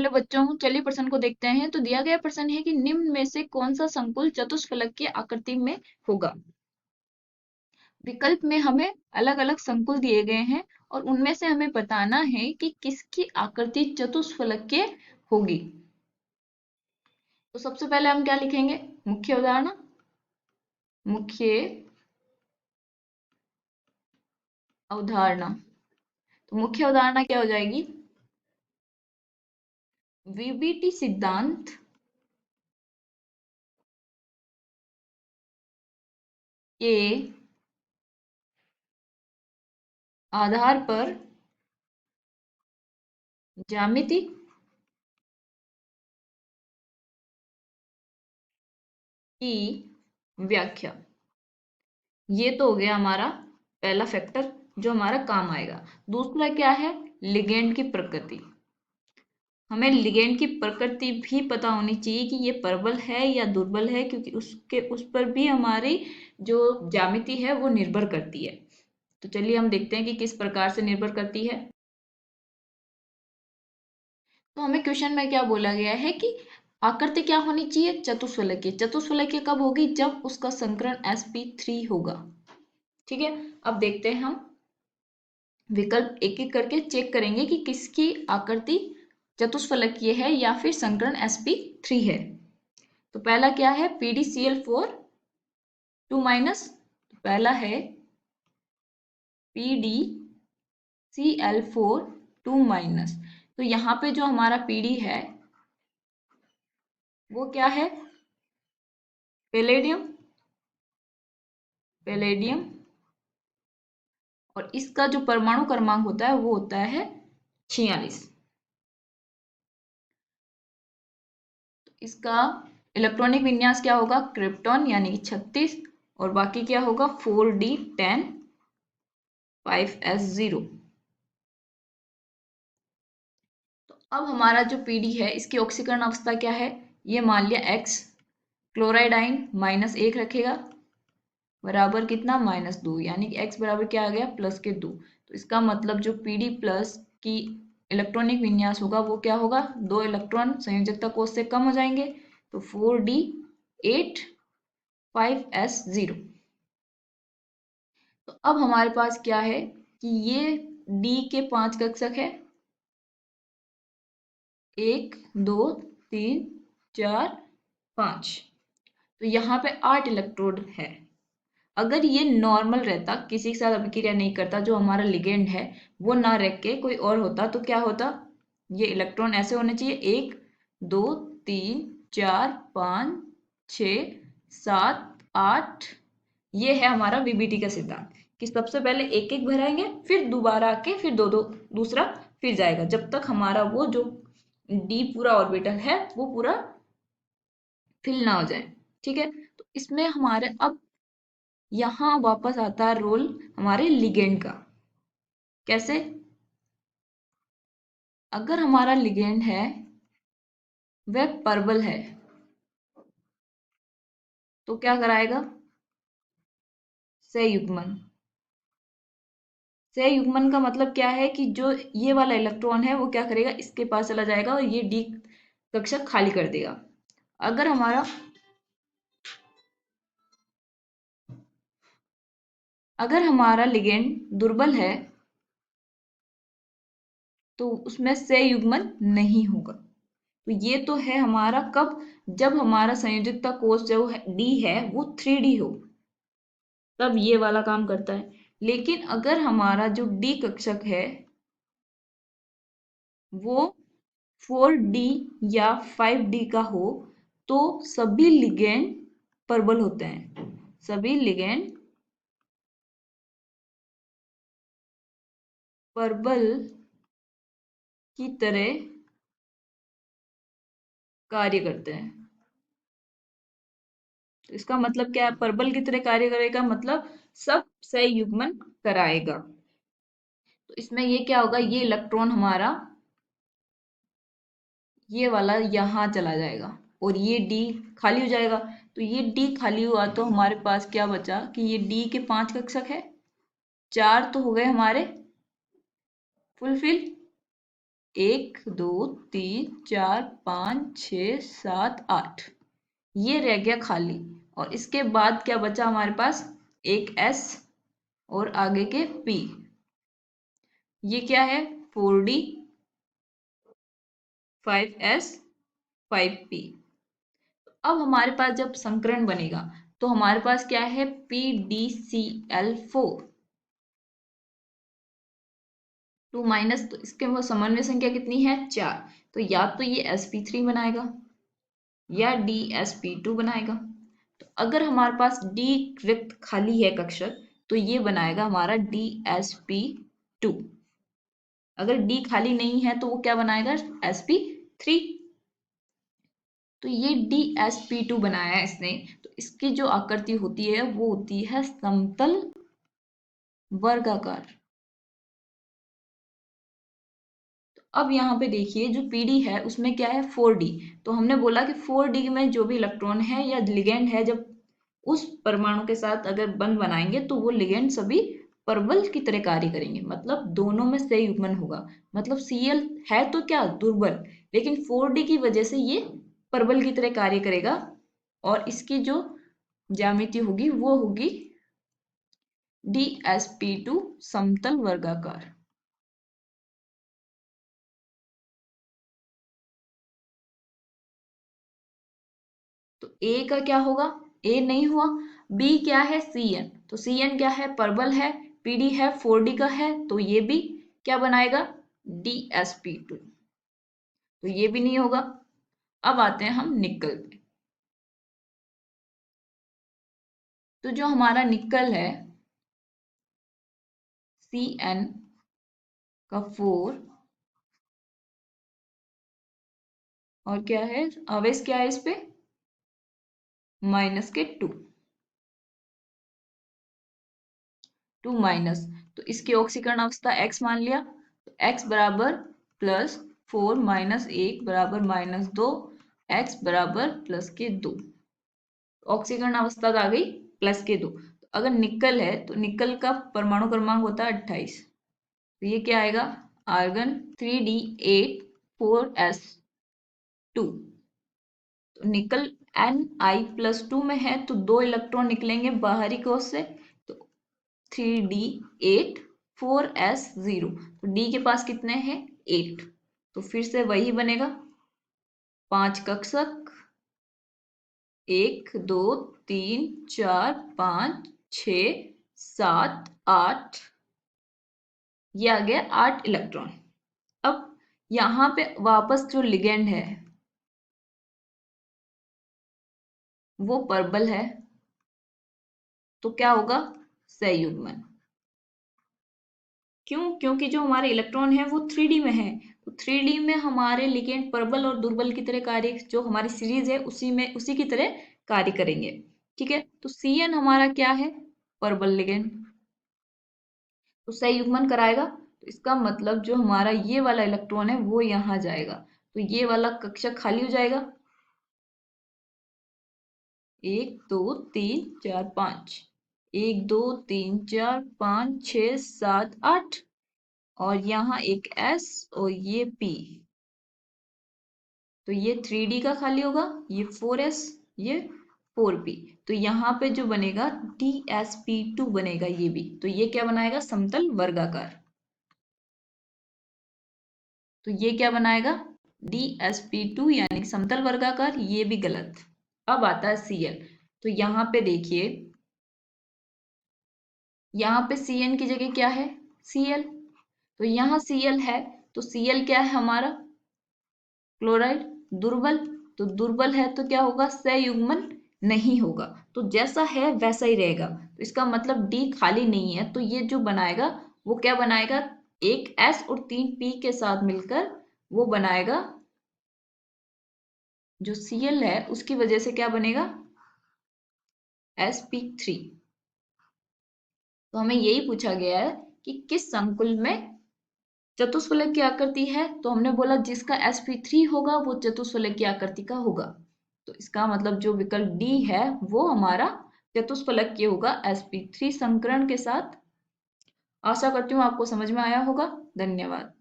Hello बच्चों, चलिए प्रश्न को देखते हैं। तो दिया गया प्रश्न है कि निम्न में से कौन सा संकुल चतुष्फलक की आकृति में होगा। विकल्प में हमें अलग अलग संकुल दिए गए हैं और उनमें से हमें बताना है कि किसकी आकृति चतुष्फलक के होगी। तो सबसे पहले हम क्या लिखेंगे, मुख्य उदाहरण। मुख्य अवधारणा, तो मुख्य अवधारणा क्या हो जाएगी, वीबीटी सिद्धांत के आधार पर ज्यामिति की व्याख्या। ये तो हो गया हमारा पहला फैक्टर जो हमारा काम आएगा। दूसरा क्या है, लिगेंड की प्रकृति। हमें लिगेंड की प्रकृति भी पता होनी चाहिए कि ये प्रबल है या दुर्बल है, क्योंकि उसके उस पर भी हमारी जो ज्यामिति है वो निर्भर करती है। तो चलिए हम देखते हैं कि किस प्रकार से निर्भर करती है। तो हमें क्वेश्चन में क्या बोला गया है कि आकृति क्या होनी चाहिए, चतुष्फलकीय। चतुष्फलकीय कब होगी, जब उसका संकरण sp3 होगा। ठीक है, अब देखते हैं हम विकल्प एक एक करके चेक करेंगे कि किसकी आकृति चतुष्फलकीय है या फिर संकरण sp3 है। तो पहला क्या है, PdCl4 2-, तो पहला है PdCl4 2-। तो यहाँ पे जो हमारा Pd है वो क्या है, पैलेडियम। पैलेडियम, और इसका जो परमाणु क्रमांक होता है वो होता है 46। इसका इलेक्ट्रॉनिक विन्यास क्या होगा, क्रिप्टॉन यानी कि 36, और बाकी क्या होगा 4d10 5s0। तो अब हमारा जो पीडी है इसकी ऑक्सीकरण अवस्था क्या है, ये मान लिया x, क्लोराइड आयन -1 रखेगा, बराबर कितना -2, यानी कि x बराबर क्या आ गया +2। तो इसका मतलब जो पीडी प्लस की इलेक्ट्रॉनिक विन्यास होगा वो क्या होगा, 2 इलेक्ट्रॉन संयोजकता कोष से कम हो जाएंगे, तो 4d8 5s0। तो अब हमारे पास क्या है कि ये d के 5 कक्षक है, 1 2 3 4 5। तो यहाँ पे 8 इलेक्ट्रोड है। अगर ये नॉर्मल रहता, किसी के साथ अभिक्रिया नहीं करता, जो हमारा लिगेंड है वो ना रख के कोई और होता, तो क्या होता, ये इलेक्ट्रॉन ऐसे होने चाहिए 1 2 3 4 5 6 7 8। ये है हमारा वीबीटी का सिद्धांत कि सबसे पहले एक एक भराएंगे, फिर दोबारा आके फिर दो दो दूसरा फिर जाएगा, जब तक हमारा वो जो डी पूरा ऑर्बिटल है वो पूरा फिल ना हो जाए। ठीक है, तो इसमें हमारे अब यहाँ वापस आता है रोल हमारे लिगेंड का। कैसे, अगर हमारा लिगेंड है वह परबल है तो क्या कराएगा, सहयुग्मन। सहयुग्मन का मतलब क्या है कि जो ये वाला इलेक्ट्रॉन है वो क्या करेगा, इसके पास चला जाएगा और ये डी कक्षक खाली कर देगा। अगर हमारा लिगेंड दुर्बल है तो उसमें सहयुग्मन नहीं होगा। तो ये तो है हमारा कब, जब हमारा संयोजकता कोष जो है डी है वो 3D हो, तब ये वाला काम करता है। लेकिन अगर हमारा जो डी कक्षक है वो 4D या 5D का हो तो सभी लिगेंड प्रबल होते हैं। सभी लिगेंड प्रबल की तरह कार्य करते हैं। तो इसका मतलब क्या है, प्रबल की तरह कार्य करेगा मतलब सब सहयुग्मन कराएगा। तो इसमें ये क्या होगा, ये इलेक्ट्रॉन हमारा ये वाला यहाँ चला जाएगा और ये डी खाली हो जाएगा। तो ये डी खाली हुआ तो हमारे पास क्या बचा कि ये डी के 5 कक्षक है, 4 तो हो गए हमारे फुलफिल, 1 2 3 4 5 6 7 8, ये रह गया खाली। और इसके बाद क्या बचा हमारे पास, एक S और आगे के P। ये क्या है, 4D 5S 5P। अब हमारे पास जब संकरण बनेगा तो हमारे पास क्या है, PDCl4 2 माइनस, तो इसके वो समन्वय संख्या कितनी है, 4। तो या तो ये sp3 बनाएगा या dsp2 बनाएगा। तो अगर हमारे पास D रिक्त खाली है कक्षक तो ये बनाएगा हमारा dsp2। अगर D खाली नहीं है तो वो क्या बनाएगा, sp3। तो ये dsp2 बनाया है इसने। तो इसकी जो आकृति होती है वो होती है समतल वर्गाकार। अब यहाँ पे देखिए जो पीडी है उसमें क्या है, 4D। तो हमने बोला कि 4D में जो भी इलेक्ट्रॉन है या लिगेंड है, जब उस परमाणु के साथ अगर बंध बनाएंगे तो वो लिगेंड सभी परबल की तरह कार्य करेंगे, मतलब दोनों में सहयुग्मन होगा। मतलब Cl है तो क्या, दुर्बल, लेकिन 4D की वजह से ये परबल की तरह कार्य करेगा। और इसकी जो ज्यामिति होगी वो होगी dsp2 समतल वर्गाकार। तो ए का क्या होगा, ए नहीं हुआ। बी क्या है, Cn। तो Cn क्या है, परबल है। पीडी है, 4D का है, तो ये भी क्या बनाएगा, dsp2। तो ये भी नहीं होगा। अब आते हैं हम निकल पे। तो जो हमारा निकल है, Cn का 4 और क्या है, आवेश क्या है इस पे, माइनस के 2 माइनस। तो इसकी ऑक्सीकरण अवस्था x मान लिया। तो x बराबर +4 माइनस 1 बराबर -2, x बराबर +2। ऑक्सीकरण अवस्था आ गई +2। तो अगर निकल है तो निकल का परमाणु क्रमांक होता है 28। तो ये क्या आएगा, आर्गन 3D8 4s2। तो निकल Ni+2 में है तो 2 इलेक्ट्रॉन निकलेंगे बाहरी कोश से। तो 3D8 4s0। तो D के पास कितने हैं, 8। तो फिर से वही बनेगा, 5 कक्षक, 1 2 3 4 5 6 7 8, ये आ गया 8 इलेक्ट्रॉन। अब यहाँ पे वापस जो लिगेंड है वो पर्बल है, तो क्या होगा, सहयुग्मन। क्यों, क्योंकि जो हमारे इलेक्ट्रॉन है वो 3D में है। तो 3D में हमारे लिगेंड प्रबल और दुर्बल की तरह कार्य, जो हमारी सीरीज है उसी में उसी की तरह कार्य करेंगे। ठीक है, तो Cn हमारा क्या है, प्रबल लिगेंड, तो सहयुग्मन कराएगा। तो इसका मतलब जो हमारा ये वाला इलेक्ट्रॉन है वो यहाँ जाएगा, तो ये वाला कक्षक खाली हो जाएगा। 1 2 3 4 5, 1 2 3 4 5 6 7 8, और यहाँ एक S और ये P। तो ये 3D का खाली होगा, ये 4s, ये 4p। तो यहाँ पे जो बनेगा dsp2 बनेगा ये भी। तो ये क्या बनाएगा, समतल वर्गाकार। तो ये क्या बनाएगा, dsp2 यानी समतल वर्गाकार, ये भी गलत। अब आता है Cl। तो यहाँ पे देखिए, यहाँ पे Cn की जगह क्या है, Cl। तो यहाँ Cl है, तो Cl क्या है हमारा, क्लोराइड, दुर्बल। तो दुर्बल है तो क्या होगा, सहयुग्मन नहीं होगा। तो जैसा है वैसा ही रहेगा। तो इसका मतलब D खाली नहीं है, तो ये जो बनाएगा वो क्या बनाएगा, एक S और 3 P के साथ मिलकर वो बनाएगा, जो Cl है उसकी वजह से क्या बनेगा, sp3। तो हमें यही पूछा गया है कि किस संकुल में चतुष्फलक की आकृति है। तो हमने बोला जिसका sp3 होगा वो चतुष्फलक की आकृति का होगा। तो इसका मतलब जो विकल्प डी है वो हमारा चतुष्फलक की होगा sp3 संकरण के साथ। आशा करती हूँ आपको समझ में आया होगा। धन्यवाद।